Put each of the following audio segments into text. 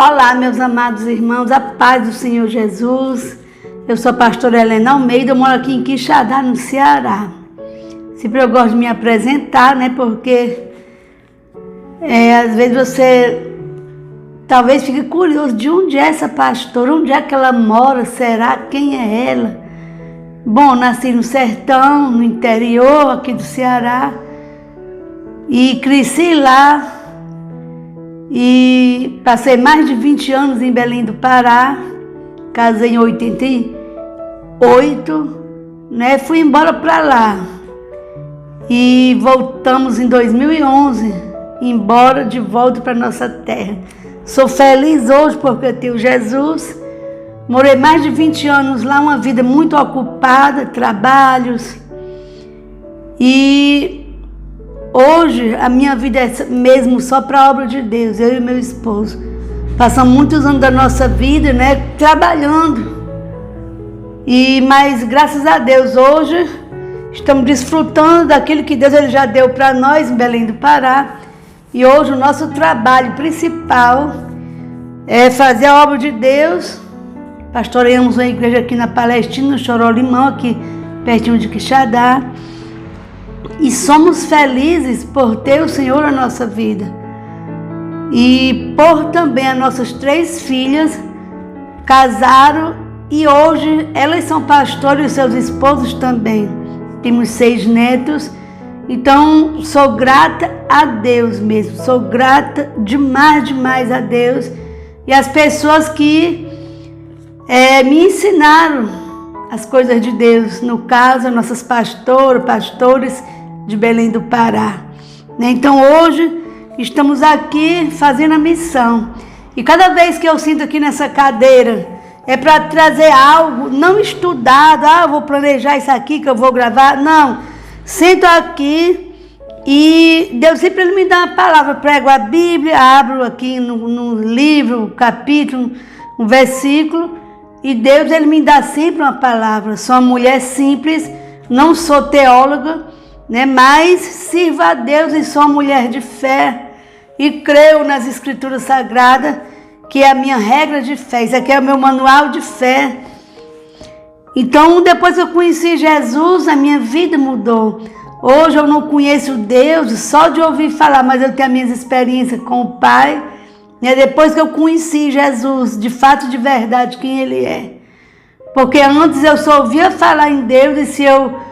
Olá, meus amados irmãos, a paz do Senhor Jesus. Eu sou a pastora Helena Almeida, eu moro aqui em Quixadá, no Ceará. Sempre eu gosto de me apresentar, né? Porque às vezes você talvez fique curioso de onde é essa pastora, onde é que ela mora, será? Quem é ela? Bom, nasci no sertão, no interior aqui do Ceará e cresci lá. E passei mais de 20 anos em Belém do Pará, casei em 88, né? Fui embora para lá e voltamos em 2011, embora de volta para nossa terra. Sou feliz hoje porque eu tenho Jesus, morei mais de 20 anos lá, uma vida muito ocupada, trabalhos, e hoje a minha vida é mesmo só para a obra de Deus, eu e meu esposo. Passamos muitos anos da nossa vida, né, trabalhando. Mas graças a Deus hoje estamos desfrutando daquilo que Deus ele já deu para nós em Belém do Pará. E hoje o nosso trabalho principal é fazer a obra de Deus. Pastoreamos uma igreja aqui na Palestina, no Chorolimão, aqui pertinho de Quixadá. E somos felizes por ter o Senhor na nossa vida. E por também as nossas 3 filhas casaram e hoje elas são pastores e seus esposos também. Temos 6 netos. Então sou grata a Deus mesmo. Sou grata demais a Deus. E as pessoas que me ensinaram as coisas de Deus. No caso, nossas pastores de Belém do Pará. Então hoje estamos aqui fazendo a missão. E cada vez que eu sinto aqui nessa cadeira, é para trazer algo não estudado. Eu vou planejar isso aqui que eu vou gravar. Não. Sento aqui e Deus sempre me dá uma palavra. Prego a Bíblia, abro aqui no livro, um capítulo, um versículo. E Deus ele me dá sempre uma palavra. Sou uma mulher simples, não sou teóloga, né? Mas sirvo a Deus e sou uma mulher de fé e creio nas Escrituras Sagradas, que é a minha regra de fé. Isso aqui é o meu manual de fé. Então, depois que eu conheci Jesus, a minha vida mudou. Hoje eu não conheço Deus só de ouvir falar, mas eu tenho as minhas experiências com o Pai, né? Depois que eu conheci Jesus, de fato, de verdade, quem Ele é. Porque antes eu só ouvia falar em Deus e se eu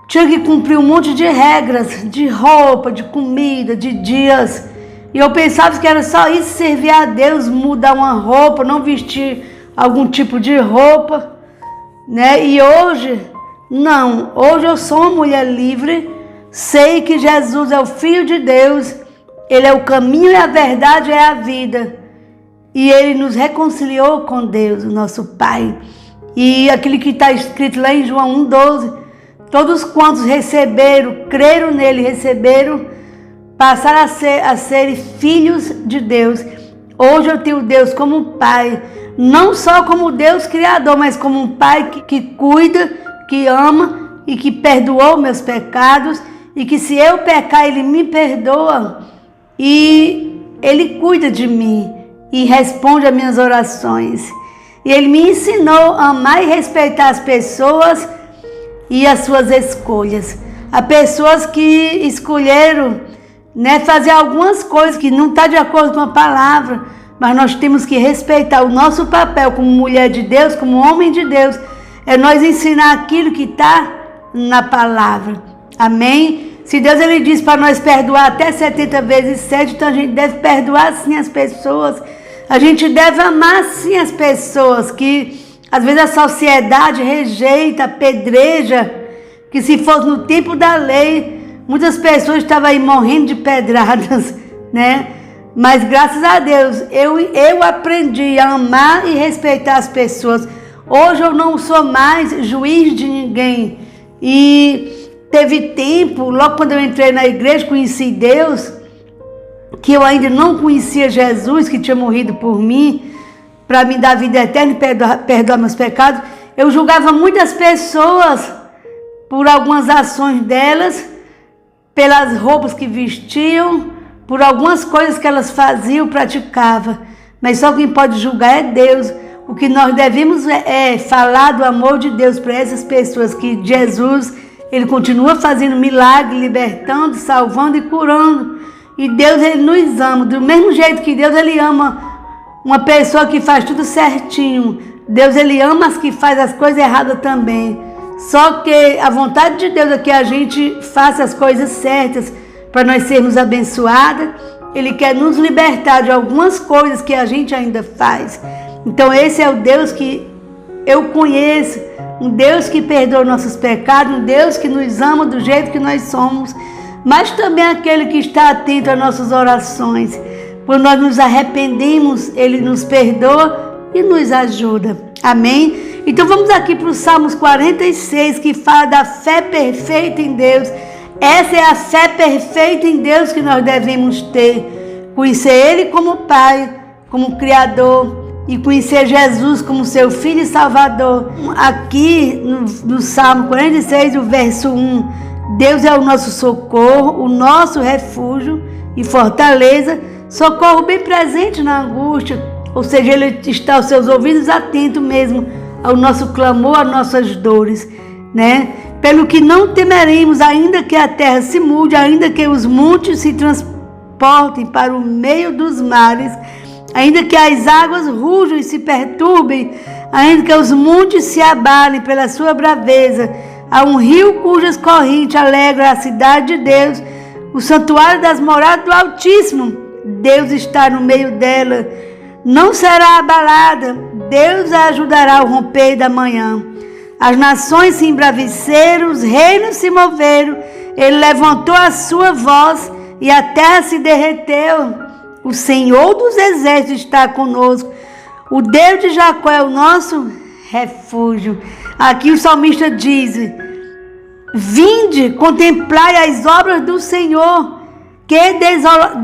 tinha que cumprir um monte de regras, de roupa, de comida, de dias. E eu pensava que era só isso, servir a Deus, mudar uma roupa, não vestir algum tipo de roupa, né? E hoje, não. Hoje eu sou uma mulher livre, sei que Jesus é o Filho de Deus, Ele é o caminho e a verdade é a vida. E Ele nos reconciliou com Deus, o nosso Pai. E aquilo que está escrito lá em João 1,12, todos quantos receberam, creram nele, receberam, passaram a ser filhos de Deus. Hoje eu tenho Deus como um Pai, não só como Deus Criador, mas como um Pai que cuida, que ama e que perdoou meus pecados. E que se eu pecar, Ele me perdoa e Ele cuida de mim e responde às minhas orações. E Ele me ensinou a amar e respeitar as pessoas e as suas escolhas. Há pessoas que escolheram, né, fazer algumas coisas que não estão de acordo com a palavra, mas nós temos que respeitar o nosso papel como mulher de Deus, como homem de Deus, é nós ensinar aquilo que está na palavra. Amém? Se Deus ele diz para nós perdoar até 70 vezes 7, então a gente deve perdoar sim as pessoas. A gente deve amar sim as pessoas que às vezes a sociedade rejeita, apedreja, que se fosse no tempo da lei, muitas pessoas estavam aí morrendo de pedradas, né? Mas graças a Deus, eu aprendi a amar e respeitar as pessoas. Hoje eu não sou mais juiz de ninguém. E teve tempo, logo quando eu entrei na igreja, conheci Deus, que eu ainda não conhecia Jesus, que tinha morrido por mim, para me dar vida eterna e perdoar meus pecados. Eu julgava muitas pessoas por algumas ações delas, pelas roupas que vestiam, por algumas coisas que elas faziam, praticavam. mas só quem pode julgar é Deus. O que nós devemos é falar do amor de Deus para essas pessoas, que Jesus, ele continua fazendo milagre, libertando, salvando e curando. E Deus, ele nos ama, do mesmo jeito que Deus, ele ama uma pessoa que faz tudo certinho. Deus, ele ama as que faz as coisas erradas também. Só que a vontade de Deus é que a gente faça as coisas certas para nós sermos abençoados. Ele quer nos libertar de algumas coisas que a gente ainda faz. Então esse é o Deus que eu conheço, um Deus que perdoa nossos pecados, um Deus que nos ama do jeito que nós somos, mas também aquele que está atento às nossas orações. Quando nós nos arrependemos, ele nos perdoa e nos ajuda. Amém? Então vamos aqui para o Salmos 46, que fala da fé perfeita em Deus. Essa é a fé perfeita em Deus que nós devemos ter. Conhecer Ele como Pai, como Criador, e conhecer Jesus como seu Filho e Salvador. Aqui no Salmo 46, o verso 1, Deus é o nosso socorro, o nosso refúgio e fortaleza, socorro bem presente na angústia, ou seja, Ele está aos seus ouvidos atentos mesmo ao nosso clamor, às nossas dores, né? Pelo que não temeremos, ainda que a terra se mude, ainda que os montes se transportem para o meio dos mares, ainda que as águas rujam e se perturbem, ainda que os montes se abalem pela sua braveza. Há um rio cujas correntes alegram a cidade de Deus, o santuário das moradas do Altíssimo. Deus está no meio dela, não será abalada. Deus a ajudará ao romper da manhã. As nações se embraveceram, os reinos se moveram, ele levantou a sua voz e a terra se derreteu. O Senhor dos exércitos está conosco, o Deus de Jacó é o nosso refúgio. Aqui o salmista diz: vinde, contemplai as obras do Senhor, que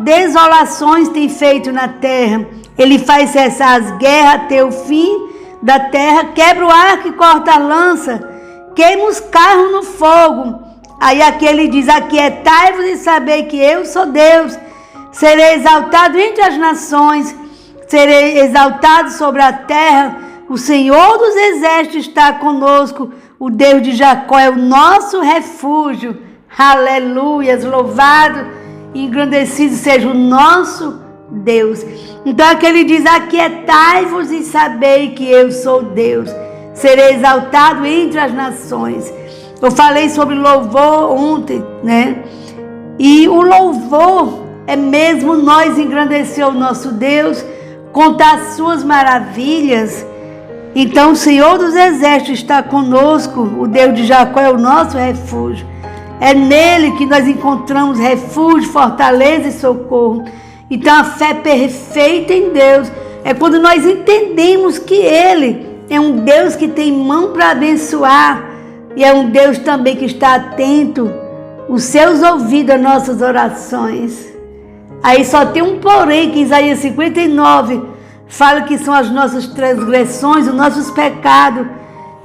desolações tem feito na terra. Ele faz cessar as guerras até o fim da terra, quebra o arco e corta a lança, queima os carros no fogo. Aí aqui ele diz: aquietai-vos e sabei que eu sou Deus. Serei exaltado entre as nações, serei exaltado sobre a terra. O Senhor dos exércitos está conosco, o Deus de Jacó é o nosso refúgio. Aleluias, louvado e engrandecido seja o nosso Deus. Então aqui ele diz: aquietai-vos e sabei que eu sou Deus. Serei exaltado entre as nações. Eu falei sobre louvor ontem, né? E o louvor é mesmo nós engrandecer o nosso Deus, contar as suas maravilhas. Então o Senhor dos exércitos está conosco, o Deus de Jacó é o nosso refúgio. É nele que nós encontramos refúgio, fortaleza e socorro. Então a fé perfeita em Deus é quando nós entendemos que Ele é um Deus que tem mão para abençoar e é um Deus também que está atento, os seus ouvidos às nossas orações. Aí só tem um porém, que Isaías 59 fala que são as nossas transgressões, os nossos pecados,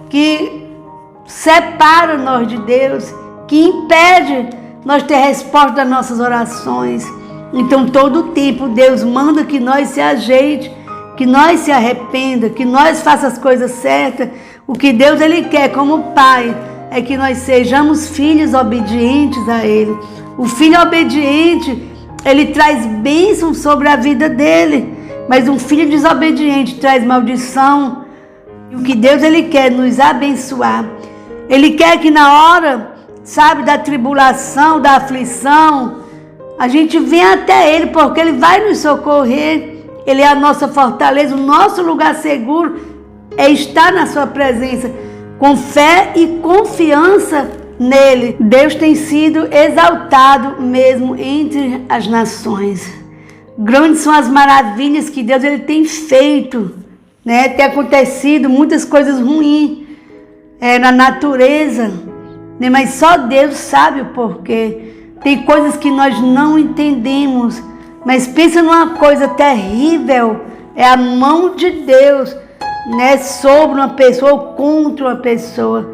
que separam nós de Deus, que impede nós ter resposta das nossas orações. Então todo o tempo Deus manda que nós se ajeite, que nós se arrependa, que nós façamos as coisas certas. O que Deus ele quer como Pai é que nós sejamos filhos obedientes a Ele. O filho obediente, ele traz bênção sobre a vida dele, mas um filho desobediente traz maldição. E o que Deus ele quer é nos abençoar. Ele quer que na hora, sabe, da tribulação, da aflição, a gente venha até Ele, porque Ele vai nos socorrer. Ele é a nossa fortaleza, o nosso lugar seguro é estar na sua presença, com fé e confiança nele. Deus tem sido exaltado mesmo entre as nações. Grandes são as maravilhas que Deus ele tem feito, né? Tem acontecido muitas coisas ruins na natureza, né? Mas só Deus sabe o porquê. Tem coisas que nós não entendemos, mas pensa numa coisa terrível, é a mão de Deus, né, sobre uma pessoa ou contra uma pessoa.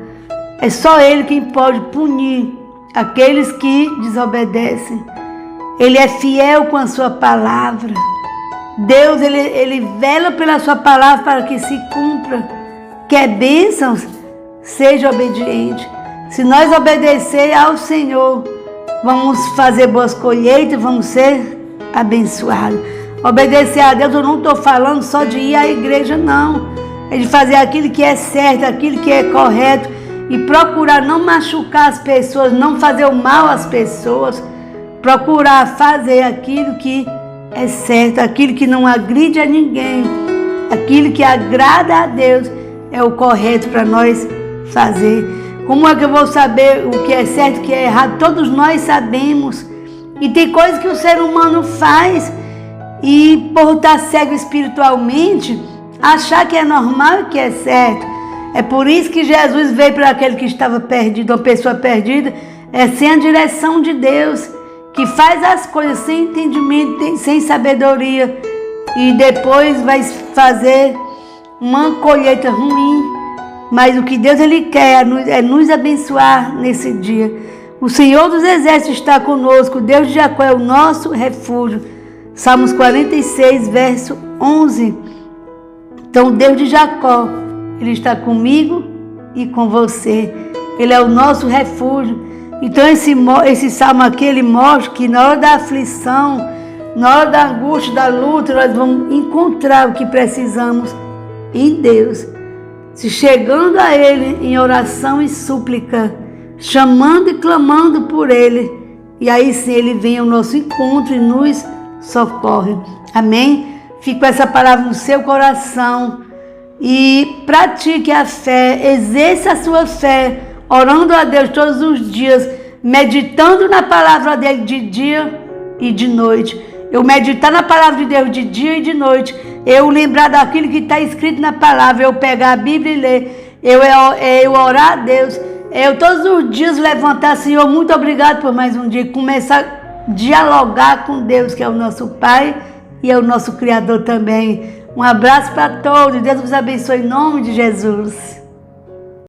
É só Ele quem pode punir aqueles que desobedecem. Ele é fiel com a sua palavra. Deus, ele vela pela sua palavra para que se cumpra. Quer bênçãos? Seja obediente. Se nós obedecer ao Senhor, vamos fazer boas colheitas, vamos ser abençoados. Obedecer a Deus, eu não estou falando só de ir à igreja, não. É de fazer aquilo que é certo, aquilo que é correto e procurar não machucar as pessoas, não fazer o mal às pessoas. Procurar fazer aquilo que é certo, aquilo que não agride a ninguém, aquilo que agrada a Deus é o correto para nós fazer. Como é que eu vou saber o que é certo e o que é errado? Todos nós sabemos. E tem coisas que o ser humano faz e por estar cego espiritualmente, achar que é normal e que é certo. É por isso que Jesus veio para aquele que estava perdido, uma pessoa perdida, sem a direção de Deus, que faz as coisas sem entendimento, sem sabedoria, e depois vai fazer uma colheita ruim. Mas o que Deus ele quer é nos abençoar nesse dia. O Senhor dos Exércitos está conosco, o Deus de Jacó é o nosso refúgio. Salmos 46, verso 11. Então, o Deus de Jacó, ele está comigo e com você. Ele é o nosso refúgio. Então, esse salmo aqui, ele mostra que na hora da aflição, na hora da angústia, da luta, nós vamos encontrar o que precisamos em Deus. Se chegando a Ele em oração e súplica, chamando e clamando por Ele, e aí sim Ele vem ao nosso encontro e nos socorre. Amém? Fique com essa palavra no seu coração e pratique a fé, exerça a sua fé, orando a Deus todos os dias, meditando na palavra dele de dia e de noite. Eu meditar na palavra de Deus de dia e de noite, eu lembrar daquilo que está escrito na palavra, eu pegar a Bíblia e ler, eu orar a Deus, eu todos os dias levantar, Senhor, muito obrigado por mais um dia, começar a dialogar com Deus, que é o nosso Pai e é o nosso Criador também. Um abraço para todos, Deus vos abençoe em nome de Jesus.